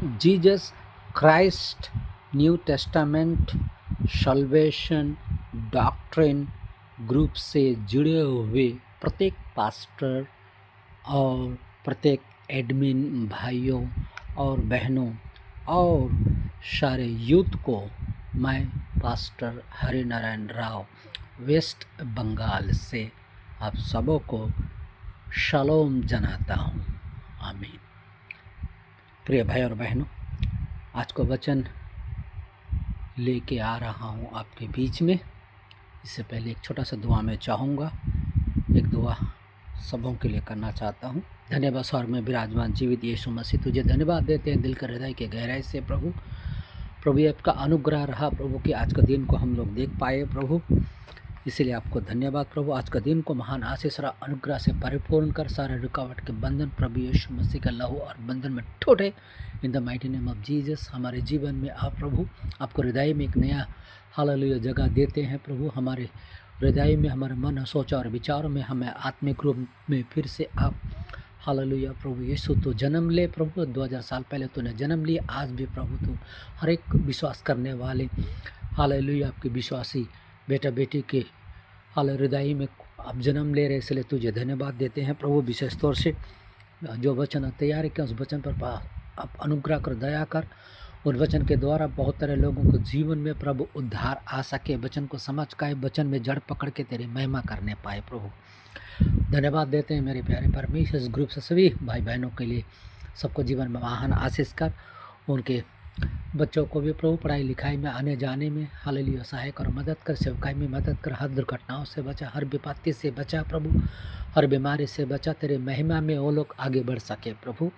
Jesus Christ new testament salvation doctrine group से जुड़े हुए प्रत्येक पास्टर और प्रत्येक एडमिन भाइयों और बहनों और सारे यूथ को मैं पास्टर हरिनारायण राव वेस्ट बंगाल से आप सबों को शलोम जनाता हूँ। आमीन। प्रिय भाई और बहनों, आज को वचन लेके आ रहा हूँ आपके बीच में। इससे पहले एक छोटा सा दुआ मैं चाहूँगा, एक दुआ सबों के लिए करना चाहता हूँ। धन्यवाद स्वर्ग में विराजमान जीवित यीशु मसीह, तुझे धन्यवाद देते हैं दिल के हृदय के गहराई से प्रभु। प्रभु आपका अनुग्रह रहा प्रभु कि आज का दिन को हम लोग देख पाए प्रभु, इसीलिए आपको धन्यवाद प्रभु। आज का दिन को महान आशीष और अनुग्रह से परिपूर्ण कर, सारे रुकावट के बंधन प्रभु यीशु मसीह का लहू और बंधन में टूटे in the mighty name of Jesus. हमारे जीवन में आप प्रभु आपको हृदय में एक नया हालेलुया जगह देते हैं प्रभु। हमारे हृदय में, हमारे मन, सोच और विचारों में हमें आत्मिक रूप में फिर से आप हालेलुया प्रभु यीशु तो जन्म ले प्रभु। 2000 साल पहले तूने जन्म लिया, आज भी प्रभु तू हर एक विश्वास करने वाले हालेलुया आपके विश्वासी बेटा बेटी के हृदय में आप जन्म ले रहे, इसलिए तुझे धन्यवाद देते हैं प्रभु। विशेष तौर से जो वचन तैयार किया उस वचन पर आप अनुग्रह कर, दया कर। उस वचन के द्वारा बहुत सारे लोगों को जीवन में प्रभु उद्धार आ सके, वचन को समझ के वचन में जड़ पकड़ के तेरी महिमा करने पाए प्रभु। धन्यवाद देते हैं मेरे प्यारे परमेश्वर। इस ग्रुप से सभी भाई बहनों के लिए सबको जीवन में महान आशीष कर, उनके बच्चों को भी प्रभु पढ़ाई लिखाई में आने जाने में हालेलुया सहायक और मदद कर, सेवकाई में मदद कर, हर दुर्घटनाओं से बचा, हर विपत्ति से बचा प्रभु, हर बीमारी से बचा। तेरे महिमा में वो लोग आगे बढ़ सके प्रभु।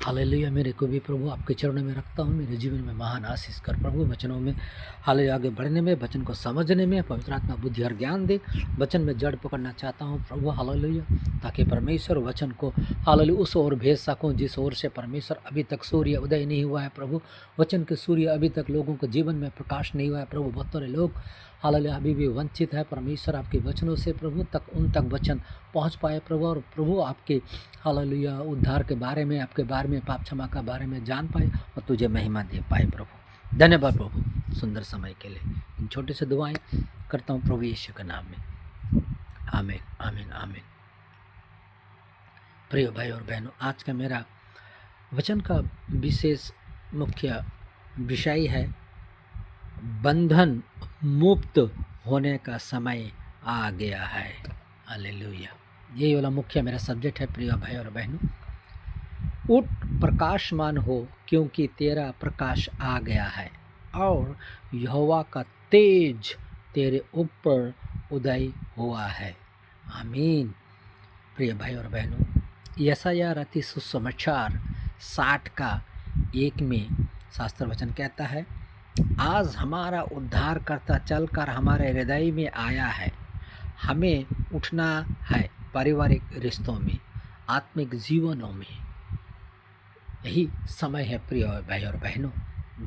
हालेलुया मेरे को भी प्रभु आपके चरणों में रखता हूँ, मेरे जीवन में महान आशीष कर प्रभु। वचनों में हालेलुया आगे बढ़ने में, वचन को समझने में पवित्र आत्मा बुद्धि और ज्ञान दे। वचन में जड़ पकड़ना चाहता हूँ प्रभु हालेलुया, ताकि परमेश्वर वचन को हालेलुया उस ओर भेज सकूँ जिस ओर से परमेश्वर अभी तक सूर्य उदय नहीं हुआ है प्रभु। वचन के सूर्य अभी तक लोगों को जीवन में प्रकाश नहीं हुआ है प्रभु। बहुत सारे लोग हालेलुया अभी भी वंचित है परमेश्वर आपके वचनों से प्रभु, तक उन तक वचन पहुंच पाए प्रभु। और प्रभु आपके हालेलुया उद्धार के बारे में, आपके बारे में, पाप क्षमा का बारे में जान पाए और तुझे महिमा दे पाए प्रभु। धन्यवाद प्रभु सुंदर समय के लिए। इन छोटे से दुआएं करता हूँ प्रभु यीशु के नाम में, आमीन आमीन आमीन। प्रिय भाई और बहनों, आज का मेरा वचन का विशेष मुख्य विषय है बंधन मुक्त होने का समय आ गया है। हालेलुया, यही वाला मुख्य मेरा सब्जेक्ट है प्रिय भाई और बहनों। उठ प्रकाशमान हो, क्योंकि तेरा प्रकाश आ गया है और यहोवा का तेज तेरे ऊपर उदय हुआ है। आमीन। प्रिय भाई और बहनों, यशायाह रति सुसमाचार 60 का 1 में शास्त्र वचन कहता है, आज हमारा उद्धार करता चलकर हमारे हृदय में आया है। हमें उठना है पारिवारिक रिश्तों में, आत्मिक जीवनों में। यही समय है प्रिय भाई और बहनों,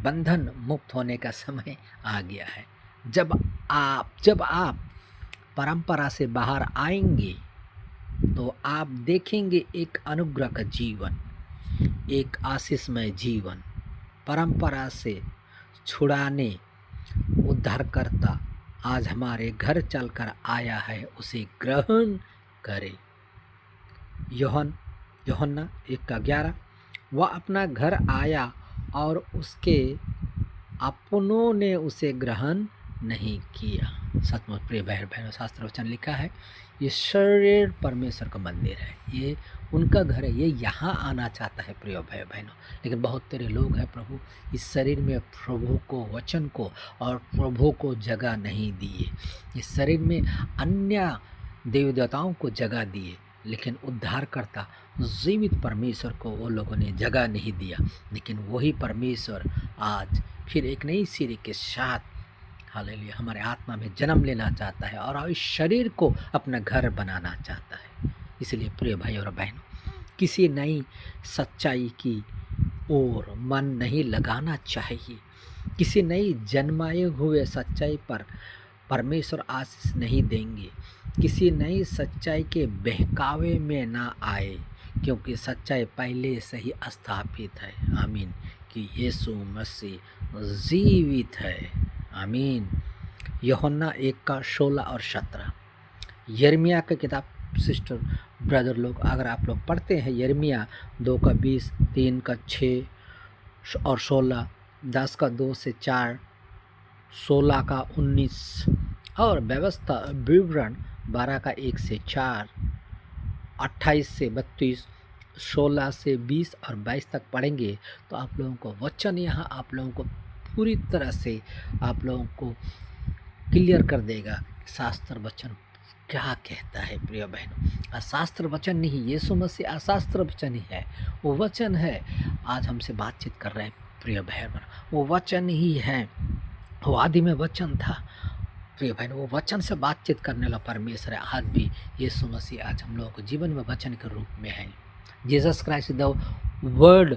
बंधन मुक्त होने का समय आ गया है। जब आप परंपरा से बाहर आएंगे तो आप देखेंगे एक अनुग्रह का जीवन, एक आशीषमय जीवन। परंपरा से छुड़ाने उद्धारकर्ता आज हमारे घर चलकर आया है, उसे ग्रहण करें। यूहन्ना 1:11, वह अपना घर आया और उसके अपनों ने उसे ग्रहण नहीं किया। सचमुच प्रिय भाई बहनों, शास्त्र वचन लिखा है ये शरीर परमेश्वर का मंदिर है, ये उनका घर है, ये यहाँ आना चाहता है प्रिय भाई बहनों। लेकिन बहुत तेरे लोग हैं प्रभु इस शरीर में प्रभु को, वचन को और प्रभु को जगह नहीं दिए। इस शरीर में अन्य देवी देवताओं को जगह दिए, लेकिन उद्धारकर्ता जीवित परमेश्वर को वो लोगों ने जगह नहीं दिया। लेकिन वही परमेश्वर आज फिर एक नई सीढ़ी के साथ हालेलुया हमारे आत्मा में जन्म लेना चाहता है और इस शरीर को अपना घर बनाना चाहता है। इसलिए प्रिय भाई और बहनों, किसी नई सच्चाई की ओर मन नहीं लगाना चाहिए। किसी नई जन्माए हुए सच्चाई पर परमेश्वर आशीष नहीं देंगे। किसी नई सच्चाई के बहकावे में ना आए, क्योंकि सच्चाई पहले से ही स्थापित है। आमीन। कि यीशु मसीह जीवित है। आमीन। यूहन्ना 1:16 और 17। यिर्मयाह की किताब सिस्टर ब्रदर लोग अगर आप लोग पढ़ते हैं, यिर्मयाह 2:20, 3:6 और 16, 10:2 से 4, 16:19 और व्यवस्था विवरण 12:1 से 4, 28 से 32, 16 से 20 और 22 तक पढ़ेंगे तो आप लोगों को वचन यहाँ आप लोगों को पूरी तरह से आप लोगों को क्लियर कर देगा शास्त्र वचन क्या कहता है। प्रिय बहनों, अशास्त्र वचन नहीं, यीशु मसीह अशास्त्र वचन ही है। वो वचन है आज हमसे बातचीत कर रहे हैं। प्रिय बहन, वो वचन ही है। वो आदि में वचन था। प्रिय बहन, वो वचन से बातचीत करने वाला परमेश्वर है। आज भी यीशु मसीह आज हम लोगों को जीवन में वचन के रूप में है। जीसस क्राइस्ट द वर्ड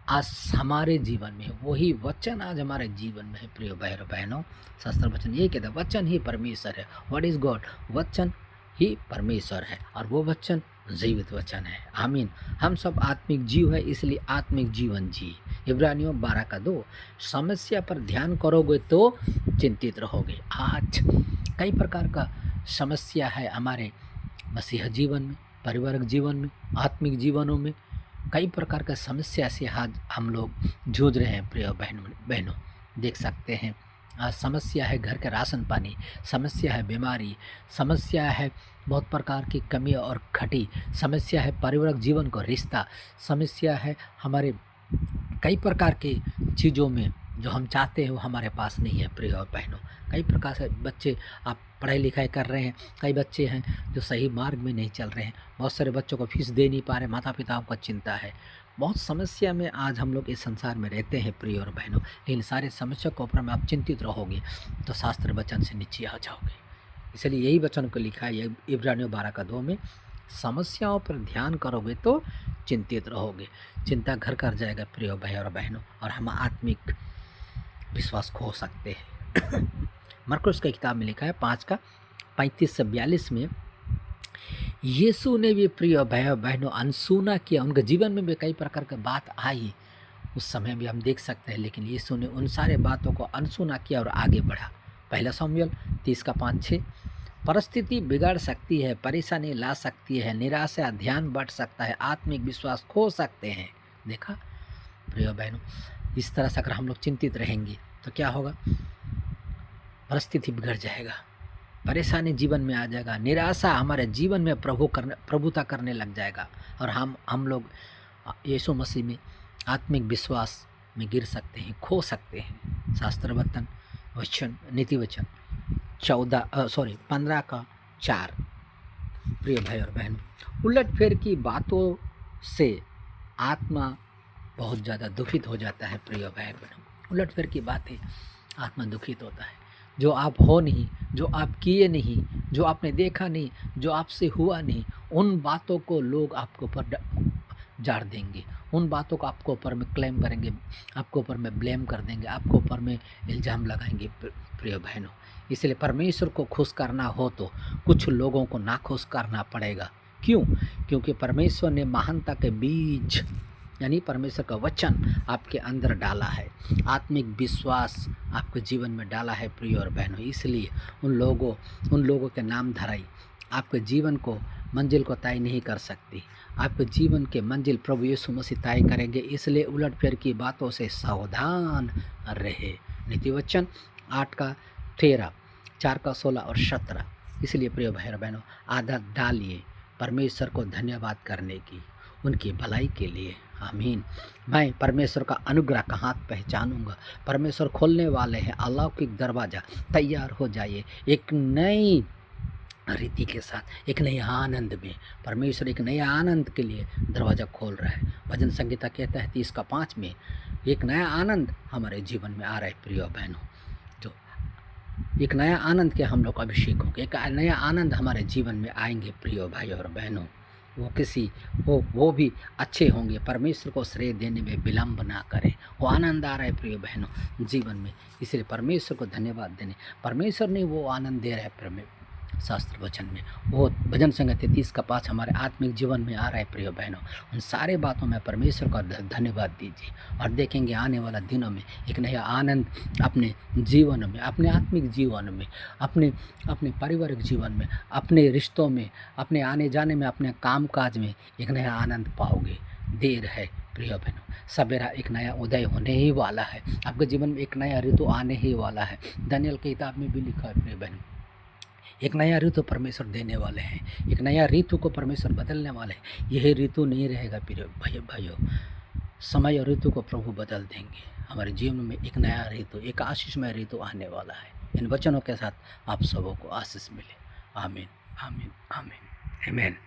आज हमारे जीवन में है। वही वचन आज हमारे जीवन में है। प्रिय भाई और बहनों, शास्त्र वचन ये कहता है वचन ही परमेश्वर है। What is God? वचन ही परमेश्वर है और वो वचन जीवित वचन है। आमीन। हम सब आत्मिक जीव है, इसलिए आत्मिक जीवन जी। इब्रानियों 12:2। समस्या पर ध्यान करोगे तो चिंतित रहोगे। आज कई प्रकार का समस्या है हमारे मसीह जीवन में, पारिवारिक जीवन में, आत्मिक जीवनों में कई प्रकार का समस्या से आज हम लोग जूझ रहे हैं। प्रिय बहनों, देख सकते हैं आज समस्या है घर के राशन पानी, समस्या है बीमारी, समस्या है बहुत प्रकार की कमी और घटी, समस्या है पारिवारिक जीवन को रिश्ता, समस्या है हमारे कई प्रकार की चीज़ों में जो हम चाहते हैं वो हमारे पास नहीं है। प्रिय और बहनों, कई प्रकार से बच्चे आप पढ़ाई लिखाई कर रहे हैं, कई बच्चे हैं जो सही मार्ग में नहीं चल रहे हैं, बहुत सारे बच्चों को फीस दे नहीं पा रहे, माता पिताओं को चिंता है, बहुत समस्या में आज हम लोग इस संसार में रहते हैं। प्रिय और बहनों, लेकिन सारे समस्या के ऊपर में आप चिंतित रहोगे तो शास्त्र वचन से नीचे आ जाओगे। इसलिए यही वचन को लिखा है इब्रानियों 12:2 में, समस्याओं पर ध्यान करोगे तो चिंतित रहोगे। चिंता घर कर जाएगा प्रिय भाई और बहनों, और हम आत्मिक विश्वास खो सकते हैं। मरकुस की किताब में लिखा है 5:35 से 42 में, यीशु ने भी प्रिय भाई और बहनों अनसुना किया। उनके जीवन में भी कई प्रकार की बात आई, उस समय भी हम देख सकते हैं, लेकिन यीशु ने उन सारे बातों को अनसुना किया और आगे बढ़ा। पहला शमूएल 30:5-6। परिस्थिति बिगाड़ सकती है, परेशानी ला सकती है, निराशा, ध्यान बढ़ सकता है, आत्मिक विश्वास खो सकते हैं। देखा प्रिय बहनों, इस तरह से अगर हम लोग चिंतित रहेंगे तो क्या होगा? परिस्थिति बिगड़ जाएगा, परेशानी जीवन में आ जाएगा, निराशा हमारे जीवन में प्रभुता करने लग जाएगा और हम लोग यीशु मसीह में आत्मिक विश्वास में गिर सकते हैं, खो सकते हैं। शास्त्र वचन नीति वचन 15:4। प्रिय भाई और बहन, उलटफेर की बातों से आत्मा बहुत ज़्यादा दुखित हो जाता है। प्रिय भाई और बहनों, उलटफेर की बातें आत्मा दुखित होता है। जो आप हो नहीं, जो आप किए नहीं, जो आपने देखा नहीं, जो आपसे हुआ नहीं, उन बातों को लोग आपके ऊपर झाड़ देंगे, उन बातों को आपके ऊपर में क्लेम करेंगे, आपके ऊपर में ब्लेम कर देंगे, आपके ऊपर में इल्ज़ाम लगाएंगे। प्रिय बहनों, इसलिए परमेश्वर को खुश करना हो तो कुछ लोगों को नाखुश करना पड़ेगा। क्यों? क्योंकि परमेश्वर ने महानता के बीज यानी परमेश्वर का वचन आपके अंदर डाला है, आत्मिक विश्वास आपके जीवन में डाला है। प्रिय और बहनों, इसलिए उन लोगों के नाम धराई आपके जीवन को मंजिल को तय नहीं कर सकती। आपके जीवन के मंजिल प्रभु यीशु मसीह तय करेंगे। इसलिए उलटफेर की बातों से सावधान रहे। नीति वचन 8:13, 4:16 और 17। इसलिए प्रिय भाई और बहनों, आदत डालिए परमेश्वर को धन्यवाद करने की, उनकी भलाई के लिए। आमीन। मैं परमेश्वर का अनुग्रह का हाथ पहचानूंगा। परमेश्वर खोलने वाले हैं अलौकिक दरवाज़ा। तैयार हो जाइए एक नई रीति के साथ, एक नए आनंद में। परमेश्वर एक नया आनंद के लिए दरवाज़ा खोल रहा है। भजन संगीता कहता है 30:5 में, एक नया आनंद हमारे जीवन में आ रहा है। प्रिय बहनों, तो एक नया आनंद के हम लोग अभिषेक होंगे, एक नया आनंद हमारे जीवन में आएंगे। प्रिय भाई और बहनों, वो भी अच्छे होंगे। परमेश्वर को श्रेय देने में विलम्ब ना करें। वो आनंद आ रहा है प्रिय बहनों जीवन में, इसलिए परमेश्वर को धन्यवाद देने। परमेश्वर ने वो आनंद दे रहा है शास्त्र वचन में। वो भजन संख्या 33 का 5 हमारे आत्मिक जीवन में आ रहा है प्रिय बहनों। उन सारे बातों में परमेश्वर का धन्यवाद दीजिए और देखेंगे आने वाला दिनों में एक नया आनंद अपने जीवन में, अपने आत्मिक जीवन में, अपने अपने पारिवारिक जीवन में, अपने रिश्तों में, अपने आने जाने में, अपने काम काज में एक नया आनंद पाओगे। देर है प्रिय बहनों, सवेरा एक नया उदय होने ही वाला है। आपके जीवन में एक नया ऋतु आने ही वाला है। दानियेल की किताब में भी लिखा है प्रिय बहनों, एक नया ऋतु परमेश्वर देने वाले हैं, एक नया ऋतु को परमेश्वर बदलने वाले हैं। यही ऋतु नहीं रहेगा प्रिय भाइयों, समय और ऋतु को प्रभु बदल देंगे। हमारे जीवन में एक नया ऋतु, एक आशीषमय ऋतु आने वाला है। इन वचनों के साथ आप सबों को आशीष मिले। आमीन, आमीन, आमीन, आमीन।